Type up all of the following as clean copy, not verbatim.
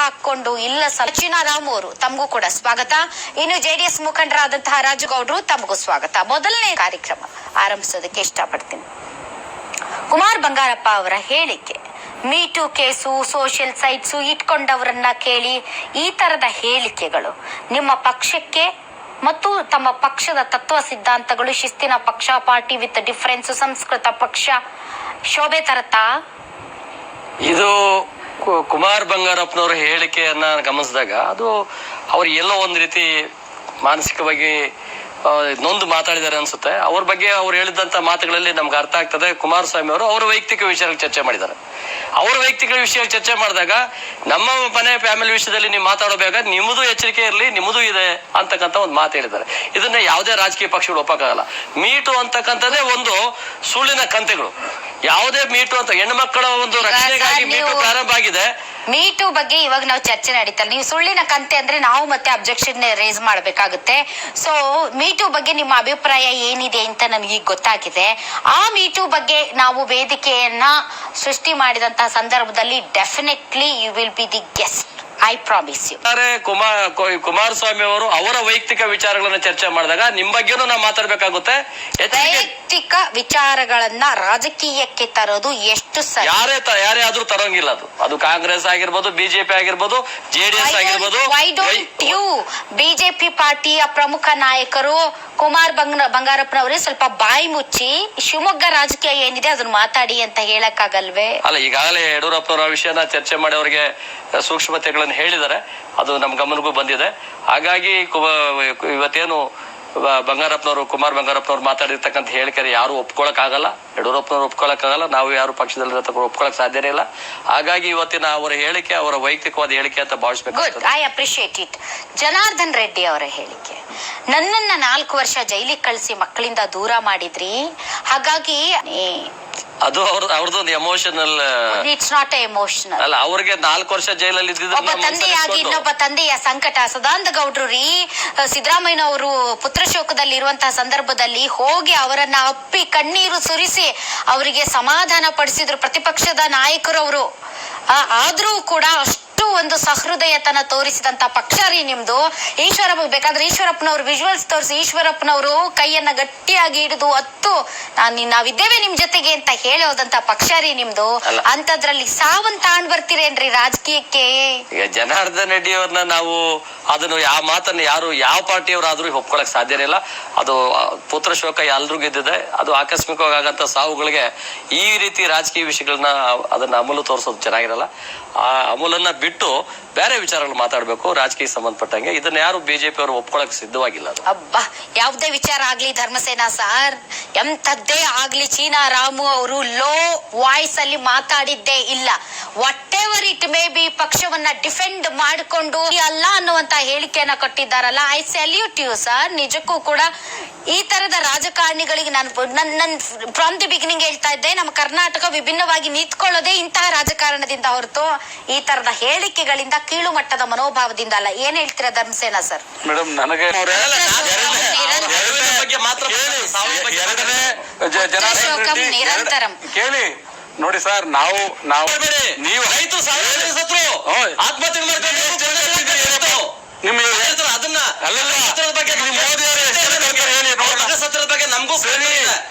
ಹಾಕೊಂಡು ಇಲ್ಲ ರಾಮ್ ಅವರು ತಮಗೂ ಕೂಡ ಸ್ವಾಗತ. ಇನ್ನು ಜೆಡಿಎಸ್ ಮುಖಂಡರಾದಂತಹ ರಾಜುಗೌಡರು ತಮಗೂ ಸ್ವಾಗತ. ಮೊದಲನೇ ಕಾರ್ಯಕ್ರಮ ಆರಂಭಿಸೋದಕ್ಕೆ ಇಷ್ಟಪಡ್ತೀನಿ. ಕುಮಾರ್ ಬಂಗಾರಪ್ಪ ಅವರ ಹೇಳಿಕೆ, ಮೀಟು ಕೇಸು, ಸೋಷಿಯಲ್ ಸೈಟ್ಸು ಇಟ್ಕೊಂಡವರನ್ನ ಕೇಳಿ ಈ ತರದ ಹೇಳಿಕೆಗಳು ನಿಮ್ಮ ಪಕ್ಷಕ್ಕೆ ಮತ್ತು ತಮ್ಮ ಪಕ್ಷದ ತತ್ವ ಸಿದ್ಧಾಂತಗಳು, ಶಿಸ್ತಿನ ಪಕ್ಷ, ಪಾರ್ಟಿ ವಿತ್ ಡಿಫರೆನ್ಸ್, ಸಂಸ್ಕೃತ ಪಕ್ಷ ಶೋಭೆ ತರತಾ? ಇದು ಕುಮಾರ್ ಬಂಗಾರಪ್ಪನವರ ಹೇಳಿಕೆಯನ್ನ ಗಮನಿಸಿದಾಗ ಅದು ಅವ್ರು ಎಲ್ಲೋ ಒಂದು ರೀತಿ ಮಾನಸಿಕವಾಗಿ ನೊಂದು ಮಾತಾಡಿದ್ದಾರೆ ಅನ್ಸುತ್ತೆ. ಅವ್ರ ಬಗ್ಗೆ ಅವ್ರು ಹೇಳಿದಂತ ಮಾತುಗಳಲ್ಲಿ ನಮ್ಗೆ ಅರ್ಥ ಆಗ್ತದೆ. ಕುಮಾರಸ್ವಾಮಿ ಅವರು ಅವರ ವೈಯಕ್ತಿಕ ವಿಷಯಕ್ಕೆ ಚರ್ಚೆ ಮಾಡಿದ್ದಾರೆ. ಅವರ ವೈಯಕ್ತಿಕ ವಿಷಯ ಚರ್ಚೆ ಮಾಡಿದಾಗ ನಮ್ಮ ಮನೆ ಫ್ಯಾಮಿಲಿ ವಿಷಯದಲ್ಲಿ ನೀವು ಮಾತಾಡೋಬೇಕಾಗ ನಿಮ್ಮದು ಎಚ್ಚರಿಕೆ ಇರಲಿ, ನಿಮ್ಮದು ಇದೆ ಅಂತಕ್ಕಂಥ ಒಂದು ಮಾತು ಹೇಳಿದ್ದಾರೆ. ಇದನ್ನ ಯಾವುದೇ ರಾಜಕೀಯ ಪಕ್ಷಗಳು ಒಪ್ಪಕ್ಕಾಗಲ್ಲ. ಮೀಟು ಅಂತಕ್ಕಂಥದ್ದೇ ಒಂದು ಸುಳ್ಳಿನ ಕಂತೆಗಳು. ಯಾವುದೇ ಮೀಟು ಅಂತ ಹೆಣ್ಮಕ್ಕಳ ಒಂದು ರಕ್ಷಣೆಗಾಗಿ ಮೀಟು ಪ್ರಾರಂಭ ಆಗಿದೆ. ಮೀಟು ಬಗ್ಗೆ ಇವಾಗ ನಾವು ಚರ್ಚೆ ನಡೀತಲ್ಲ, ನೀವು ಸುಳ್ಳಿನ ಕಂತೆ ಅಂದ್ರೆ ನಾವು ಮತ್ತೆ ಅಬ್ಜೆಕ್ಷನ್ ರೇಸ್ ಮಾಡ್ಬೇಕಾಗುತ್ತೆ. ಸೊ ಮೀಟು ಬಗ್ಗೆ ನಿಮ್ಮ ಅಭಿಪ್ರಾಯ ಏನಿದೆ ಅಂತ ನನಗೆ ಈಗ ಗೊತ್ತಾಗಿದೆ. ಆ ಮೀಟು ಬಗ್ಗೆ ನಾವು ವೇದಿಕೆಯನ್ನ ಸೃಷ್ಟಿ ಮಾಡಿದಂತಹ ಸಂದರ್ಭದಲ್ಲಿ definitely you will be the guest, I promise you. Kumaraswamy ಅವರು ಅವರ ವೈಯಕ್ತಿಕ ವಿಚಾರಗಳನ್ನ ಚರ್ಚೆ ಮಾಡಿದಾಗ ನಿಮ್ ಬಗ್ಗೆನೂ ನಾವು ಮಾತಾಡ್ಬೇಕಾಗುತ್ತೆ. ವೈಯಕ್ತಿಕ ವಿಚಾರಗಳನ್ನ ರಾಜಕೀಯಕ್ಕೆ ತರೋದು ಎಷ್ಟು ಸರಿ? ಯಾರೇ ಆದ್ರೂ ತರೋಂಗಿಲ್ಲ. ಅದು ಕಾಂಗ್ರೆಸ್ ಆಗಿರ್ಬೋದು, ಬಿಜೆಪಿ ಆಗಿರ್ಬೋದು, ಜೆಡಿಎಸ್ ಆಗಿರ್ಬೋದು. ವೈ ಡೋಂಟ್ ಯು ಬಿಜೆಪಿ ಪಾರ್ಟಿಯ ಪ್ರಮುಖ ನಾಯಕರು ಕುಮಾರ್ ಬಂಗಾರಪ್ಪನವರೇ ಸ್ವಲ್ಪ ಬಾಯಿ ಮುಚ್ಚಿ ಶಿವಮೊಗ್ಗ ರಾಜಕೀಯ ಏನಿದೆ ಅದನ್ನ ಮಾತಾಡಿ ಅಂತ ಹೇಳಕ್ಕಾಗಲ್ವೇ? ಅಲ್ಲ, ಈಗಾಗಲೇ ಯಡಿಯೂರಪ್ಪನವರ ವಿಷಯನ ಚರ್ಚೆ ಮಾಡಿ ಅವರಿಗೆ ಸೂಕ್ಷ್ಮತೆಗಳನ್ನು ಹೇಳಿದ್ದಾರೆ. ಅದು ನಮ್ಮ ಗಮನಕ್ಕೂ ಬಂದಿದೆ. ಹಾಗಾಗಿ ಇವತ್ತೇನು ಬಂಗಾರಪ್ಪನವರು, ಕುಮಾರ್ ಬಂಗಾರಪ್ಪನವ್ರು ಮಾತಾಡಿರ್ತಕ್ಕಂಥ ಹೇಳಿಕೆ ಯಾರು ಒಪ್ಕೊಳಕ್ ಆಗಲ್ಲ. ಯಡಿಯೂರಪ್ಪನವ್ರು ಒಪ್ಕೊಳಕ್ ಆಗಲ್ಲ, ನಾವು ಯಾರು ಪಕ್ಷದಲ್ಲಿ ಒಪ್ಕೊಳಕ್ ಸಾಧ್ಯನೇ ಇಲ್ಲ. ಹಾಗಾಗಿ ಇವತ್ತಿನ ಅವರ ಹೇಳಿಕೆ ಅವರ ವೈಯಕ್ತಿಕವಾದ ಹೇಳಿಕೆ ಅಂತ ಭಾವಿಸ್ಬೇಕು. I appreciate it. Janardhan Reddy ಅವರ ಹೇಳಿಕೆ, ನನ್ನನ್ನ 4 ವರ್ಷ ಜೈಲಿಗೆ ಕಳಿಸಿ ಮಕ್ಕಳಿಂದ ದೂರ ಮಾಡಿದ್ರಿ, ಹಾಗಾಗಿ ಅದು ಅವ್ರದ್ದೊಂದು ಎಮೋಷನಲ್. ಇಟ್ಸ್ ನಾಟ್ ಎಮೋಷನಲ್ ಅಲ್ಲ. ಅವ್ರಿಗೆ 4 ವರ್ಷ ಜೈಲಲ್ಲಿ ಒಬ್ಬ ತಂದೆಯಾಗಿ ಇನ್ನೊಬ್ಬ ತಂದೆಯ ಸಂಕಟ. ಸದಾನಂದ ಗೌಡ್ರು ಸಿದ್ದರಾಮಯ್ಯ ಅವರು ಪುತ್ರ ಶೋಕದಲ್ಲಿ ಇರುವಂತಹ ಸಂದರ್ಭದಲ್ಲಿ ಹೋಗಿ ಅವರನ್ನ ಅಪ್ಪಿ ಕಣ್ಣೀರು ಸುರಿಸಿ ಅವರಿಗೆ ಸಮಾಧಾನ ಪಡಿಸಿದ್ರು ಪ್ರತಿಪಕ್ಷದ ನಾಯಕರು ಅವರು. ಆದ್ರೂ ಕೂಡ ಅಷ್ಟು ಒಂದು ಸಹೃದಯತನ ತೋರಿಸಿದಂತ ಪಕ್ಷ ರೀ ನಿಮ್ದು. ಈಶ್ವರಪ್ಪ ಬೇಕಾದ್ರೆ ಈಶ್ವರಪ್ಪನವ್ರು ವಿಜುವಲ್ಸ್ ತೋರಿಸಿ, ಈಶ್ವರಪ್ಪನವರು ಕೈಯನ್ನ ಗಟ್ಟಿಯಾಗಿ ಹಿಡಿದು ನಾವಿದ್ದೇವೆ ನಿಮ್ ಜೊತೆಗೆ ಅಂತ ಹೇಳೋದಂತ ಪಕ್ಷ ರೀ ನಿಮ್ದು. ಅಂತದ್ರಲ್ಲಿ ಸಾವನ್ ತಾಂಡ್ ಬರ್ತೀರೇನ್ರಿ ರಾಜಕೀಯಕ್ಕೆ? ಈಗ ಜನಾರ್ದನ್ ರೆಡ್ಡಿ ಅವ್ರನ್ನ ನಾವು ಅದನ್ನು ಯಾವ ಮಾತನ್ನ ಯಾವ ಪಾರ್ಟಿಯವರಾದ್ರೂ ಒಪ್ಕೊಳಕ್ ಸಾಧ್ಯನೇ ಇಲ್ಲ. ಅದು ಪುತ್ರ ಶೋಕ ಎಲ್ರಿಗೂ ಇದ್ದಿದೆ. ಅದು ಆಕಸ್ಮಿಕವಾಗಿ ಆಗಂತ ಸಾವುಗಳಿಗೆ ಈ ರೀತಿ ರಾಜಕೀಯ ವಿಷಯಗಳನ್ನ ಅದನ್ನ ಅಮಲು ತೋರಿಸೋದು ಚೆನ್ನಾಗಿರಲ್ಲ. ಆ ಅಮಲನ್ನ ಬಿಟ್ಟು ಬೇರೆ ವಿಚಾರಗಳು ಮಾತಾಡ್ಬೇಕು ರಾಜಕೀಯ ಸಂಬಂಧಪಟ್ಟಂಗೆ. ಇದನ್ನ ಯಾರು ಬಿಜೆಪಿ ಅವರು ಒಪ್ಕೊಳಕ್ ಸಿದ್ಧವಾಗಿಲ್ಲ. ಅಬ್ಬಾ, ಯಾವುದೇ ವಿಚಾರ ಆಗ್ಲಿ ಧರ್ಮಸೇನಾ ಸಾರ್, ಎಂತದ್ದೇ ಆಗ್ಲಿ ಚೀನಾ ರಾಮು ಅವರು ಲೋ ವಾಯ್ಸ್ ಅಲ್ಲಿ ಮಾತಾಡಿದ್ದೇ ಇಲ್ಲ. What ever it may be ಪಕ್ಷವನ್ನ ಡಿಫೆಂಡ್ ಮಾಡಿಕೊಂಡು ಅಲ್ಲ ಅನ್ನುವಂತ ಹೇಳಿಕೆಯನ್ನ ಕೊಟ್ಟಿದ್ದಾರಲ್ಲ, ಐ ಸಲ್ಯೂಟ್ ಯು ಸರ್. ನಿಜಕ್ಕೂ ಕೂಡ ಈ ತರದ ರಾಜಕಾರಣಿಗಳಿಗೆ ನಾನು ಫ್ರಮ್ ದಿ ಬಿಗಿನಿಂಗ್ ಹೇಳ್ತಾ ಇದ್ದೆ, ನಮ್ಮ ಕರ್ನಾಟಕ ವಿಭಿನ್ನವಾಗಿ ನಿಂತ್ಕೊಳ್ಳೋದೇ ಇಂತಹ ರಾಜಕಾರಣದಿಂದ ಹೊರತು ಈ ತರದ ಹೇಳಿಕೆಗಳಿಂದ, ಕೀಳು ಮಟ್ಟದ ಮನೋಭಾವದಿಂದ ಅಲ್ಲ. ಏನ್ ಹೇಳ್ತೀರಾ ಧರ್ಮಸೇನಾ ಸರ್? ಮೇಡಮ್, ನನಗೆ ನಿರಂತರಂ ಕೇಳಿ ನೋಡಿ ಸರ್, ನಾವು ನೀವು ಆತ್ಮಹತ್ಯೆ ನಿಮ್ಮ ಅದನ್ನ ಬಗ್ಗೆ ಸತ್ರದ ಬಗ್ಗೆ ನಮಗೂ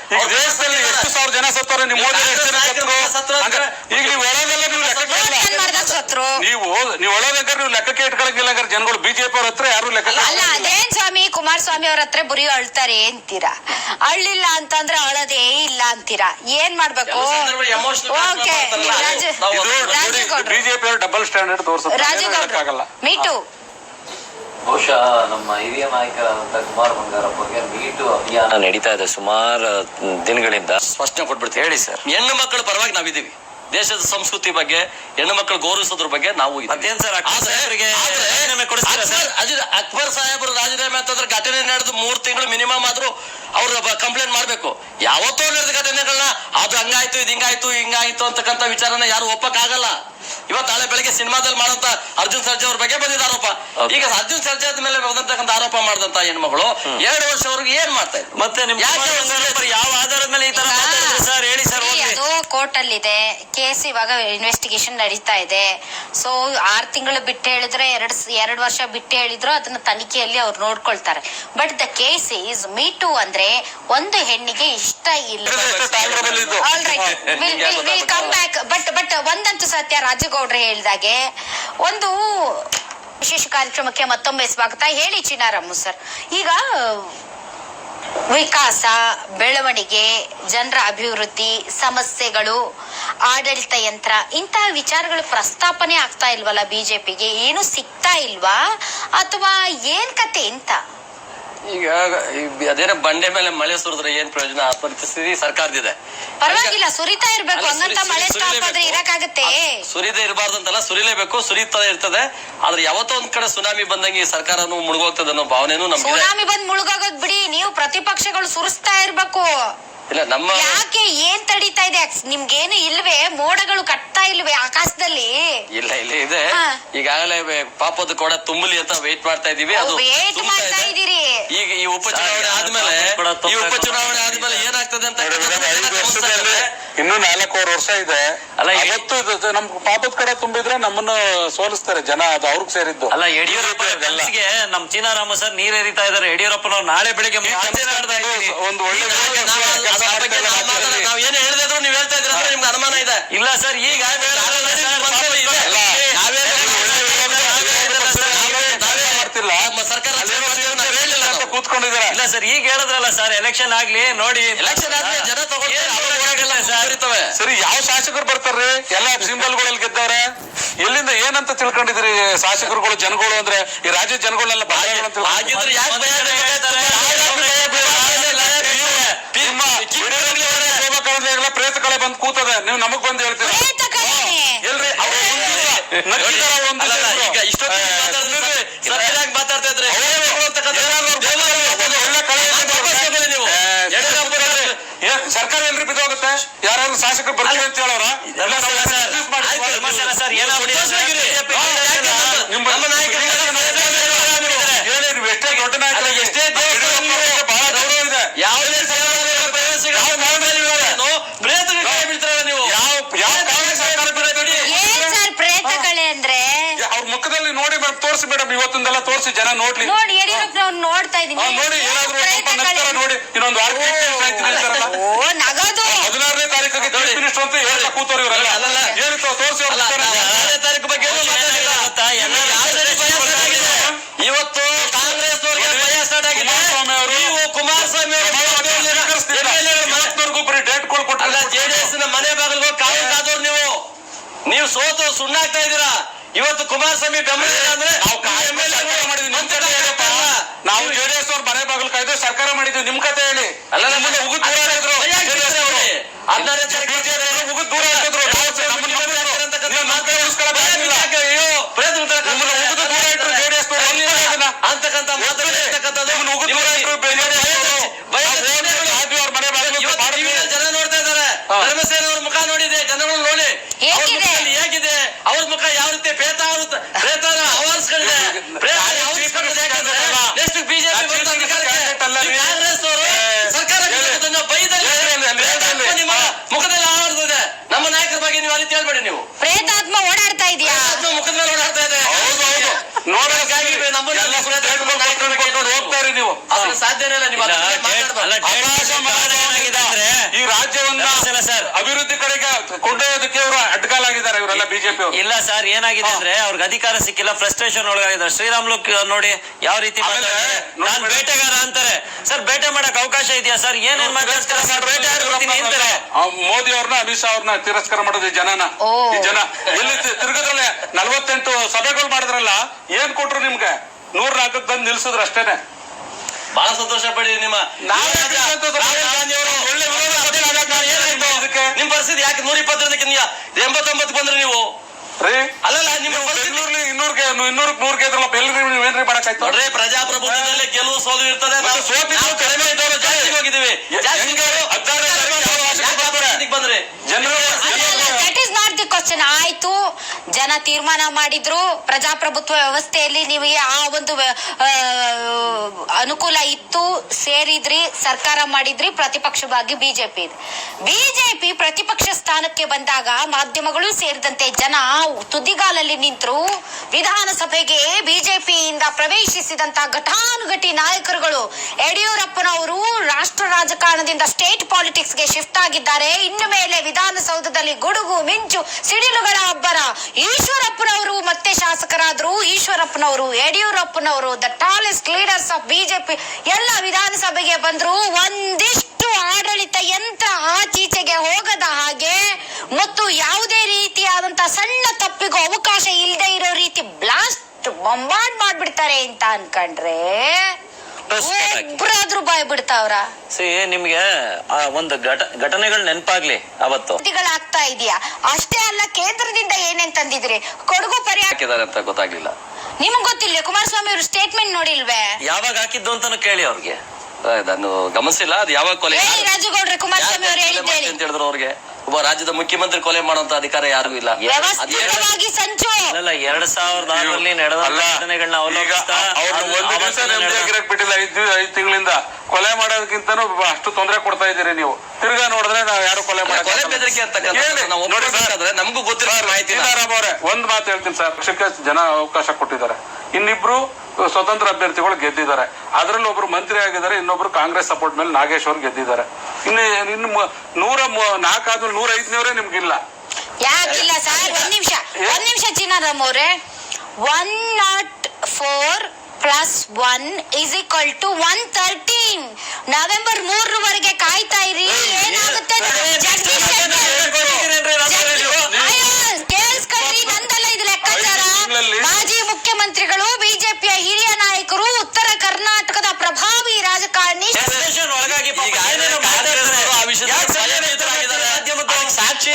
ಈಗ ದೇಶದಲ್ಲಿ ಎಷ್ಟು ಸಾವಿರ ಜನ ಸತ್ತವ್ರೆ, ನಿಮ್ಮ ಮೋದಿ ಈಗ ನೀವು ನೀವು ಒಳಗಂಗಾರೆ ನೀವು ಲೆಕ್ಕಕ್ಕೆ ಇಟ್ಕೊಳಂಗಿಲ್ಲ. ಜನಗಳು ಬಿಜೆಪಿ ಅವ್ರ ಹತ್ರ ಯಾರು ಲೆಕ್ಕ ಅಲ್ಲ. ಅದೇನ್ ಸ್ವಾಮಿ, ಕುಮಾರಸ್ವಾಮಿ ಅವ್ರ ಹತ್ರ ಬರೀ ಅಳ್ತಾರೆ ಅಂತೀರಾ, ಅಳ್ಳಿಲ್ಲ ಅಂತಂದ್ರೆ ಅಳದೇ ಇಲ್ಲ ಅಂತೀರಾ. ಏನ್ ಮಾಡ್ಬೇಕು? ಬಿಜೆಪಿ ಅವರು ಡಬಲ್ ಸ್ಟ್ಯಾಂಡರ್ಡ್ ತೋರಿಸೋದು ಮೀಟು. ಬಹುಶಃ ನಮ್ಮ ಹಿರಿಯ ನಾಯಕರಾದಂತ ಕುಮಾರ್ ಬಂಗಾರಪ್ಪಗೆ ಮೀಟು ಅಭಿಯಾನ ನಡೀತಾ ಇದೆ ಸುಮಾರು ದಿನಗಳಿಂದ. ಸ್ಪಷ್ಟನೆ ಕೊಟ್ಬಿಡ್ತೀವಿ. ಹೇಳಿ ಸರ್. ಹೆಣ್ಣು ಮಕ್ಕಳ ಪರವಾಗಿ ನಾವಿದ್ದೀವಿ. ದೇಶದ ಸಂಸ್ಕೃತಿ ಬಗ್ಗೆ, ಹೆಣ್ಣು ಮಕ್ಕಳು ಗೌರವಿಸೋದ್ರ ಬಗ್ಗೆ ನಾವು ಅಕ್ಬರ್ ಸಾಹೇಬರು ರಾಜೀನಾಮೆ ಅಂತಂದ್ರೆ ಘಟನೆ ನಡೆದು 3 ತಿಂಗಳು ಮಿನಿಮಮ್ ಆದ್ರೂ ಅವ್ರು ಕಂಪ್ಲೇಂಟ್ ಮಾಡ್ಬೇಕು. ಯಾವತ್ತೋ ನಡೆದ ಘಟನೆಗಳನ್ನ ಅದು ಹಂಗಾಯ್ತು, ಇದು ಹಿಂಗಾಯ್ತು ಅಂತಕ್ಕಂಥ ವಿಚಾರನ ಯಾರು ಒಪ್ಪಕ್ ಆಗಲ್ಲ. ಇವತ್ತು ನಾಳೆ ಬೆಳಗ್ಗೆ ಸಿನಿಮಾದಲ್ಲಿ ಮಾಡಂತ ಅರ್ಜುನ್ ಸರ್ಜಾ ಅವ್ರ ಬಗ್ಗೆ ಬಂದಿದ್ದ ಆರೋಪ. ಈಗ ಅರ್ಜುನ್ ಸರ್ಜಾ ಮೇಲೆ ಬಂದಂತಕ್ಕಂಥ ಆರೋಪ ಮಾಡಿದಂತ ಹೆಣ್ಮಗಳು 2 ವರ್ಷವರೆಗೆ ಏನ್ ಮಾಡ್ತಾ ಇದ್ರು? ಮತ್ತೆ ನಿಮ್ ಯಾವ ಆಧಾರದ ಮೇಲೆ ಈ ತರ ಮಾತಾಡಿದ್ರು ಸರ್? ಹೇಳಿ ಸರ್. ಅದು ಕೋರ್ಟ್ ಅಲ್ಲಿ ಇದೆ ಕೇಸ್, ಇವಾಗ ಇನ್ವೆಸ್ಟಿಗೇಷನ್ ನಡೀತಾ ಇದೆ. ಸೊ 6 ತಿಂಗಳು ಬಿಟ್ಟು ಹೇಳಿದ್ರೆ 2 ವರ್ಷ ಬಿಟ್ಟು ಹೇಳಿದ್ರು ಅದನ್ನ ತನಿಖೆಯಲ್ಲಿ ಅವ್ರು ನೋಡ್ಕೊಳ್ತಾರೆ. But the case is MeToo ಅಂದ್ರೆ ಒಂದು ಹೆಣ್ಣಿಗೆ ಇಷ್ಟ ಇಲ್ಲ. Come back. ಬಟ್ ಒಂದಂತೂ ಸತ್ಯ, ರಾಜಗೌಡ್ರು ಹೇಳಿದಾಗೆ ಒಂದು ವಿಶೇಷ ಕಾರ್ಯಕ್ರಮಕ್ಕೆ ಮತ್ತೊಮ್ಮೆ ಸ್ವಾಗತ. ಹೇಳಿ ಚಿನಾರಮ್ಮ ಸರ್, ಈಗ ವಿಕಾಸ, ಬೆಳವಣಿಗೆ, ಜನರ ಅಭಿವೃದ್ಧಿ, ಸಮಸ್ಯೆಗಳು, ಆಡಳಿತ ಯಂತ್ರ, ಇಂತಹ ವಿಚಾರಗಳು ಪ್ರಸ್ತಾಪನೆ ಆಗ್ತಾ ಇಲ್ವಲ್ಲ ಬಿಜೆಪಿಗೆ? ಏನು ಸಿಗ್ತಾ ಇಲ್ವಾ ಅಥವಾ ಏನ್ ಕತೆ ಅಂತ? ಈಗ ಅದೇನೋ ಬಂಡೆ ಮೇಲೆ ಮಳೆ ಸುರಿದ್ರೆ ಏನ್ ಪ್ರಯೋಜನ? ಆ ಪರಿಸ್ಥಿತಿ ಸರ್ಕಾರದಿದೆ. ಪರವಾಗಿಲ್ಲ, ಸುರಿತಾ ಇರ್ಬೇಕು. ಹಂಗಂತ ಮಳೆ ಸ್ಟಾಪ್ ಆದ್ರೆ ಇರಕ್ಕಾಗತ್ತೆ? ಸುರಿದೇ ಇರಬಾರ್ದಂತಲ್ಲ, ಸುರಿಲೇಬೇಕು, ಸುರಿತಾ ಇರ್ತದೆ. ಆದ್ರೆ ಯಾವತ್ತೋ ಒಂದ್ ಕಡೆ ಸುನಾಮಿ ಬಂದಂಗೆ ಈ ಸರ್ಕಾರನು ಮುಳುಗೋಗ್ತದೆ ಅನ್ನೋ ಭಾವನೆನೂ ನಮ್ಗೆ. ಸುನಾಮಿ ಬಂದ್ ಮುಳುಗೋಗೋದ್ ಬಿಡಿ, ನೀವು ಪ್ರತಿಪಕ್ಷಗಳು ಸುರಿಸ್ತಾ ಇರ್ಬೇಕು. ಇಲ್ಲ, ನಮ್ಮ ಯಾಕೆ ಏನ್ ತಡೀತಾ ಇದೆ? ನಿಮ್ಗೇನು ಇಲ್ವೇ? ಮೋಡಗಳು ಕಟ್ತಾ ಇಲ್ವೇ ಆಕಾಶದಲ್ಲಿ? ಇಲ್ಲ ಇದೆ. ಈಗಾಗಲೇ ಪಾಪದ ಕೂಡ ತುಂಬಲಿ ಅಂತ ವೇಟ್ ಮಾಡ್ತಾ ಇದೀವಿ. ಅದು ವೇಟ್ ಮಾಡ್ತಾ ಇದೀರಿ. ಈಗ ಈ ಉಪಚುನಾವಣೆ ಆದ್ಮೇಲೆ ಏನಾಗ್ತದೆ ಅಂತ ಇನ್ನು 4 ವರ್ಷ ಇದೆ. ಅಲ್ಲ, ಇವತ್ತು ನಮ್ ಪಾಪದ ಕಡೆ ತುಂಬಿದ್ರೆ ನಮ್ಮನ್ನು ಸೋಲಿಸ್ತಾರೆ ಜನ, ಅದು ಅವ್ರಿಗೆ ಸೇರಿದ್ದು. ಅಲ್ಲ, ಯಡಿಯೂರಪ್ಪ ನಮ್ ಚೀನಾರಾಮ ಸರ್ ನೀರೇರಿತಾ ಇದಾರೆ. ಯಡಿಯೂರಪ್ಪನವ್ರು ನಾಳೆ ಬೆಳಿಗ್ಗೆ ಒಂದು ಒಳ್ಳೆ ನಾವ್ ಏನ್ ಹೇಳಿದ್ರು ನೀವ್ ಹೇಳ್ತಾ ಇದ್ರ ನಿಮ್ಗೆ ಅನುಮಾನ ಇದೆ? ಇಲ್ಲ ಸರ್, ಈಗ ಸರ್ಕಾರ ಕೂತ್ಕೊಂಡಿದಾರ. ಇಲ್ಲ ಸರ್, ಈಗ ಹೇಳಿದ್ರಲ್ಲ ಸರ್, ಎಲೆಕ್ಷನ್ ಆಗ್ಲಿ ನೋಡಿ, ಎಲೆಕ್ಷನ್ ಆದ್ಮೇಲೆ ಜನ ತಗೊಳ್ತವೆ. ಸರಿ, ಯಾವ ಶಾಸಕರು ಬರ್ತಾರ್ರಿ? ಎಲ್ಲ ಸಿಂಬಲ್ಗಳಲ್ಲಿ ಗೆದ್ದವ್ರೆ. ಎಲ್ಲಿಂದ ಏನಂತ ತಿಳ್ಕೊಂಡಿದ್ರಿ ಶಾಸಕರುಗಳು, ಜನಗಳು ಅಂದ್ರೆ ಈ ರಾಜ್ಯದ ಜನಗಳೆಲ್ಲ ಆಗಿದ್ರೆ ಯಾಕೆ ಪ್ರೇತ ಕಳೆ ಬಂದು ಕೂತದೆ, ನೀವು ನಮಗ್ ಬಂದು ಹೇಳ್ತೀರ ಎಲ್ರಿ? ಈಗ ಇಷ್ಟೊಂದು ಮಾತಾಡ್ತಾ ಇದ್ರೆ ಸರ್ಕಾರ ಎಲ್ರಿ ಬಿದ್ದೋಗುತ್ತೆ? ಯಾರು ಶಾಸಕರು ಬರ್ತೀವಿ ಅಂತ ಹೇಳೋರ? ಎಷ್ಟೇ ದೊಡ್ಡ ನಾಯಕರು, ಎಷ್ಟೇ ಬಹಳ ಗೌರವ ಇದೆ. ಯಾವುದೇ ನೀವು ಯಾವ ಕಾಂಗ್ರೆಸ್ ಸರ್ಕಾರ ಪ್ರೇತಗಳೇ ಅಂದ್ರೆ ಅವ್ರ ಮುಖದಲ್ಲಿ ನೋಡಿ ತೋರಿಸಿ ಮೇಡಮ್, ಇವತ್ತೊಂದೆಲ್ಲ ತೋರಿಸಿ ಜನ ನೋಡ್ಲಿ. ನೋಡಿ, ಯಡಿಯೂರಪ್ಪ ನೋಡ್ತಾ ಇದೀನಿ. ನೋಡಿ, ಏನಾದ್ರು ನೋಡಿ, ಇನ್ನೊಂದು ವಾರ ನಗದು 16ನೇ ತಾರೀಕಿಗೆ ಚೀಫ್ ಮಿನಿಸ್ಟರ್ ಅಂತ ಹೇಳಕ್ ಕೂತವ್ರು ಇವರೆಲ್ಲ. ಏನಿತ್ತು ತೋರಿಸಿ. 16ನೇ ತಾರೀಕು ಬಗ್ಗೆ ಇವತ್ತು ಕಾಂಗ್ರೆಸ್ ಭಯ ಸ್ಟಾರ್ಟ್ ಆಗಿದೆ. ಕುಮಾರಸ್ವಾಮಿ ಅವರು ಬರೀ ಡೇಟ್ಗಳು ಕೊಟ್ಟಲ್ಲ. ಜೆಡಿಎಸ್ ನ ಮನೆ ಬಾಗಿಲು ಕಾದವ್ರು ನೀವು ಸೋತು ಸುಣ್ಣಾಗ್ತಾ ಇದ್ದೀರಾ. ಇವತ್ತು ಕುಮಾರಸ್ವಾಮಿ ಬೆಂಬಲ ಅಂದ್ರೆ ನಾವು ಜೆಡಿಎಸ್ ಅವ್ರ ಮನೆ ಬಾಗಿಲು ಕಾಯ್ದು ಸರ್ಕಾರ ಮಾಡಿದ್ವಿ. ನಿಮ್ ಕತೆ ಹೇಳಿ. ಅಲ್ಲ, ಉಗಿದ್ ದೂರ ಇದ್ರು. ಉಗಿದ್ ದೂರ ಇಟ್ಟಿದ್ರು. ಅಂತಕ್ಕಂಥ ಜನ ನೋಡ್ತಾ ಇದ್ದಾರೆ. ಧರ್ಮಸೇನ ಅವ್ರ ಮುಖ ನೋಡಿದೆ, ಜನಗಳು ನೋಡಿ ಹೇಗಿದೆ ಅವ್ರ ಮುಖ ಯಾವ ರೀತಿ ಪ್ರೇತಾನ ಆವರಿಸ್ಕೊಂಡಿದೆ. ನೆಕ್ಸ್ಟ್ ಬಿಜೆಪಿ ಕಾಂಗ್ರೆಸ್ ಅವರು ಸರ್ಕಾರ ನಿಮ್ಮ ಮುಖದಲ್ಲಿ ಆವರಿಸಿದೆ. ನಮ್ಮ ನಾಯಕರ ಬಗ್ಗೆ ನೀವು ಅಲ್ಲಿ ಹೇಳ್ಬೇಡಿ. ನೀವು ಪ್ರೇತಾತ್ಮ ಓಡಾಡ್ತಾ ಇದೆಯಾ? ಮುಖದ ಮೇಲೆ ಓಡಾಡ್ತಾ ಇದೆ. ನೋಡೋದಕ್ಕಾಗಿ ಹೋಗ್ತಾರೆ ನೀವು. ಅದನ್ನ ಸಾಧ್ಯನೇ ಇಲ್ಲ. ನೀವು ಈ ರಾಜ್ಯವನ್ನ ಅಭಿವೃದ್ಧಿ ಕಡೆಗೆ ಕೊಂಡೊಯ್ಯೋದಕ್ಕೆ ಇವರು ಅಡ್ಗಾಲಾಗಿದ್ದಾರೆ ಇವರೆಲ್ಲ ಬಿಜೆಪಿ ಅವರು. ಇಲ್ಲ ಸರ್, ಏನಾಗಿದೆ ಅಂದ್ರೆ ಅವ್ರಿಗೆ ಅಧಿಕಾರ ಸಿಕ್ಕಿಲ್ಲ, ಫ್ರಸ್ಟ್ರೇಷನ್ ಒಳಗಾಗಿದ್ದಾರೆ. ಶ್ರೀರಾಮ್ಲು ನೋಡಿ ಯಾವ ರೀತಿ ನಾನ್ ಬೇಟೆಗಾರ ಅಂತಾರೆ. ಸರ್, ಬೇಟೆ ಮಾಡಕ್ ಅವಕಾಶ ಇದೆಯಾ ಸರ್? ಏನೇನ್ ಮಾತಾಡ್ತಾರೆ ಸರ್? ಬೇಟೆ ಅಂತಾರೆ. ಮೋದಿ ಅವ್ರನ್ನ, ಅಮಿತ್ ಶಾ ಅವ್ರನ್ನ ತಿರಸ್ಕಾರ ಮಾಡೋದು ಜನನ. ಈ ಜನ ಎಲ್ಲಿ ತಿರ್ಗದ್ರಲ್ಲೇ 48 ಸಭೆಗಳು ಮಾಡಿದ್ರಲ್ಲ, ಏನ್ ಕೊಟ್ರು ನಿಮ್ಗೆ? 104 ಬಂದು ನಿಲ್ಸಿದ್ರು ಅಷ್ಟೇನೆ. ಬಹಳ ಸಂತೋಷ ಪಡಿ. ನಿಮ್ಮ ನಿಮ್ ಪರಿಸ್ಥಿತಿ ಯಾಕೆ 120 89 ಬಂದ್ರೆ ನೀವು ಅಲ್ಲಲ್ಲ ನಿಮ್ಮ ಬೆಂಗಳೂರಲ್ಲಿ 200 ಗೆದ್ರಲ್ಲ, ಬೆಂಗಳೂರು ಏನ್ರಿ ಮಾಡಕ್ಕಾಯ್ತು ನೋಡ್ರಿ. ಪ್ರಜಾಪ್ರಭುತ್ವದಲ್ಲಿ ಗೆಲುವು ಸೋಲು ಇರ್ತದೆ. ನಾವು ಕಡಿಮೆ ಇದ್ದವರು ಜಾಸ್ತಿ ಹೋಗಿದ್ದೀವಿ. ಬಂದ್ರೆ that is not the question. ಆಯ್ತು, ಜನ ತೀರ್ಮಾನ ಮಾಡಿದ್ರು. ಪ್ರಜಾಪ್ರಭುತ್ವ ವ್ಯವಸ್ಥೆಯಲ್ಲಿ ನಿಮಗೆ ಆ ಒಂದು ಅನುಕೂಲ ಇತ್ತು, ಸೇರಿದ್ರಿ, ಸರ್ಕಾರ ಮಾಡಿದ್ರಿ. ಪ್ರತಿಪಕ್ಷವಾಗಿ ಬಿಜೆಪಿ ಪ್ರತಿಪಕ್ಷ ಸ್ಥಾನಕ್ಕೆ ಬಂದಾಗ ಮಾಧ್ಯಮಗಳು ಸೇರಿದಂತೆ ಜನ ತುದಿಗಾಲಲ್ಲಿ ನಿಂತರು. ವಿಧಾನಸಭೆಗೆ ಬಿಜೆಪಿಯಿಂದ ಪ್ರವೇಶಿಸಿದಂತ ಘಟಾನುಘಟಿ ನಾಯಕರುಗಳು ಯಡಿಯೂರಪ್ಪನವರು ರಾಷ್ಟ್ರ ರಾಜಕಾರಣದಿಂದ ಸ್ಟೇಟ್ ಪಾಲಿಟಿಕ್ಸ್ ಗೆ ಶಿಫ್ಟ್ ಆಗಿದ್ದಾರೆ. ಇನ್ನು ಮೇಲೆ ವಿಧಾನಸೌಧದಲ್ಲಿ ಗುಡುಗು ಮಿಂಚು ಸಿಡಿಲುಗಳ ಅಬ್ಬರ. ಈಶ್ವರಪ್ಪನವರು ಮತ್ತೆ ಶಾಸಕರಾದ್ರು. ಈಶ್ವರಪ್ಪನವರು, ಯಡಿಯೂರಪ್ಪನವರು, the tallest leaders of BJP ಎಲ್ಲ ವಿಧಾನಸಭೆಗೆ ಬಂದ್ರು. ಒಂದಿಷ್ಟು ಆಡಳಿತ ಯಂತ್ರ ಆಚೀಚೆಗೆ ಹೋಗದ ಹಾಗೆ ಮತ್ತು ಯಾವುದೇ ರೀತಿಯಾದಂತಹ ಸಣ್ಣ ತಪ್ಪಿಗೂ ಅವಕಾಶ ಇಲ್ಲದೆ ಇರೋ ರೀತಿ ಬ್ಲಾಸ್ಟ್ ಬಂಬಾರ್ಡ್ ಮಾಡ್ಬಿಡ್ತಾರೆ ಅಂತ ಅನ್ಕೊಂಡ್ರೆ ಒಬ್ರಾದ್ರೂ ಬಾಯ್ ಬಿಡ್ತಾವ್ರ. ನಿಮ್ಗೆ ಒಂದು ಘಟನೆಗಳು ನೆನಪಾಗ್ಲಿ ಅವತ್ತು ಆಗ್ತಾ ಇದೆಯಾ? ಅಷ್ಟೇ ಅಲ್ಲ, ಕೇಂದ್ರದಿಂದ ಏನೇನ್ ತಂದಿದ್ರಿ? ಕೊಡಗು ಪರಿಹಾರ ಅಂತ ಗೊತ್ತಾಗ್ಲಿಲ್ಲ. ನಿಮ್ಗ್ ಗೊತ್ತಿಲ್ಲ? ಕುಮಾರಸ್ವಾಮಿ ಅವರು ಸ್ಟೇಟ್ಮೆಂಟ್ ನೋಡಿಲ್ವೇ? ಯಾವಾಗ ಹಾಕಿದ್ದು ಅಂತಾನು ಕೇಳಿ ಅವ್ರಿಗೆ. ನಾನು ಗಮನಿಸಿಲ್ಲ ಅದು ಯಾವಾಗ ಕೊಲೆ ರಾಜುಗೌಡ್ರೆ, ಕುಮಾರಸ್ವಾಮಿ ಅವರು ಹೇಳಿದ್ದೇಳಿ ಅಂತ ಹೇಳಿದ್ರು. ಅವ್ರಿಗೆ ಒಬ್ಬ ರಾಜ್ಯದ ಮುಖ್ಯಮಂತ್ರಿ ಕೊಲೆ ಮಾಡುವಂತ ಅಧಿಕಾರ ಯಾರಿಗೂ ಇಲ್ಲ. ವ್ಯವಸ್ಥಿತವಾಗಿ ಸಂಚು ಅಲ್ಲ 2006 ನಡೆದ ಘಟನೆಗಳನ್ನ ಅವಲೋಕಿಸ್ತಾ ಬಿಟ್ಟಿಲ್ಲ. 5 ತಿಂಗಳಿಂದ ಕೊಲೆ ಮಾಡೋದಕ್ಕಿಂತನೂ ಅಷ್ಟು ತೊಂದರೆ ಕೊಡ್ತಾ ಇದ್ದೀರಿ ನೀವು. ತಿರ್ಗಾ ನೋಡಿದ್ರೆ ನಾವು ಯಾರು ಕೊಲೆ ಕೊಲೆ ಬೆದರಿಕೆ ಅಂತ ನಮಗೂ ಗೊತ್ತಿರೋ ಮಾಹಿತಿ. ಸೀತಾರಾಮ್ ಅವರೇ, ಒಂದ್ ಮಾತು ಹೇಳ್ತೀನಿ ಸರ್. ಪಕ್ಷಕ್ಕೆ ಜನ ಅವಕಾಶ ಕೊಟ್ಟಿದ್ದಾರೆ. ಇನ್ನಿಬ್ರು ಸ್ವತಂತ್ರ ಅಭ್ಯರ್ಥಿಗಳು ಗೆದ್ದಿದ್ದಾರೆ. ಅದರಲ್ಲಿ ಒಬ್ರು ಮಂತ್ರಿ ಆಗಿದ್ದಾರೆ, ಇನ್ನೊಬ್ರು ಕಾಂಗ್ರೆಸ್ ಸಪೋರ್ಟ್ ಮೇಲೆ ನಾಗೇಶ್ವರ್ ಗೆದ್ದಿದ್ದಾರೆ. ಇನ್ನು 104 ಆದ್ಮೇಲೆ 105ನವರೇ ನಿಮ್ಗಿಲ್ಲ. ಯಾಕಿಲ್ಲ ಸರ್? ಒಂದ್ ನಿಮಿಷ ಚಿನ್ನಾರಾಮ್ ಅವ್ರೆ. 104 + 1 = 113. ನವೆಂಬರ್ 3 ಕಾಯ್ತಾ ಇರಿ, ಏನಾಗುತ್ತೆ ಕೇಳಿಸ್ಕೊಂಡ್ರಿ? ನಂದಲ್ಲ ಇದು ಲೆಕ್ಕಾಚಾರ. ಮಾಜಿ ಮುಖ್ಯಮಂತ್ರಿಗಳು, ಬಿಜೆಪಿಯ ಹಿರಿಯ ನಾಯಕರು, ಉತ್ತರ ಕರ್ನಾಟಕದ ಪ್ರಭಾವಿ ರಾಜಕಾರಣಿ ಸಾಕ್ಷಿ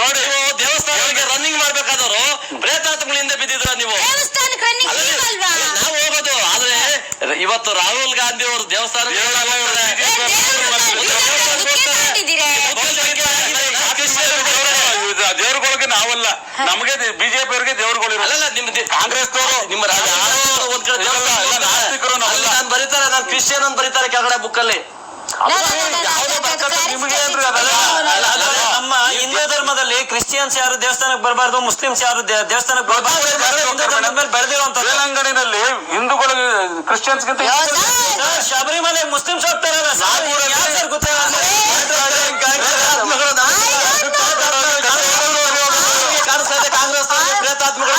ನೋಡಿ. ದೇವಸ್ಥಾನಕ್ಕೆ ರನ್ನಿಂಗ್ ಮಾಡ್ಬೇಕಾದವರು ಪ್ರೇತಾತ್ಮಗಳಿಂದ ಬಿದ್ದಿದ್ರ ನೀವು. ದೇವಸ್ಥಾನಕ್ಕೆ ರನ್ನಿಂಗ್ ಅಲ್ವಾ ನಾವು ಹೋಗೋದು? ಆದ್ರೆ ಇವತ್ತು ರಾಹುಲ್ ಗಾಂಧಿ ಅವರು ದೇವಸ್ಥಾನ ದೇವ್ರಗಳಿಗೆ ನಾವಲ್ಲ, ನಮಗೆ ಬಿಜೆಪಿ ಅವರಿಗೆ ದೇವ್ರುಗಳು ಅಲ್ಲ. ನಿಮ್ದು ಕಾಂಗ್ರೆಸ್ ನಿಮ್ಮ ಒಂದ್ ಕಡೆ ನಾಸ್ತಿಕರು ನಾನು ಬರೀತಾರೆ, ನಾನು ಕ್ರಿಶ್ಚಿಯನ್ ಅಂತ ಬರೀತಾರೆ ಕೆಳಗಡೆ ಬುಕ್ಕಲ್ಲಿ. ನಮ್ಮ ಹಿಂದೂ ಧರ್ಮದಲ್ಲಿ ಕ್ರಿಶ್ಚಿಯನ್ಸ್ ಯಾರು ದೇವಸ್ಥಾನಕ್ಕೆ ಬರಬಾರ್ದು, ಮುಸ್ಲಿಮ್ಸ್ ಯಾರು ದೇವಸ್ಥಾನಕ್ಕೆ ಬರಬಾರ್ದು ಬೆಳೆದಿರುವಂತ ತೆಲಂಗಾಣಿನಲ್ಲಿ ಹಿಂದೂಗಳು ಕ್ರಿಶ್ಚಿಯನ್ಸ್ಗಿಂತ ಶಬರಿಮಲೆ ಮುಸ್ಲಿಮ್ಸ್ ಹೋಗ್ತಾರಲ್ಲ ಸರ್, ಗೊತ್ತಿಲ್ಲ. ಕಾಂಗ್ರೆಸ್ ಪ್ರೇತಾತ್ಮಗಳು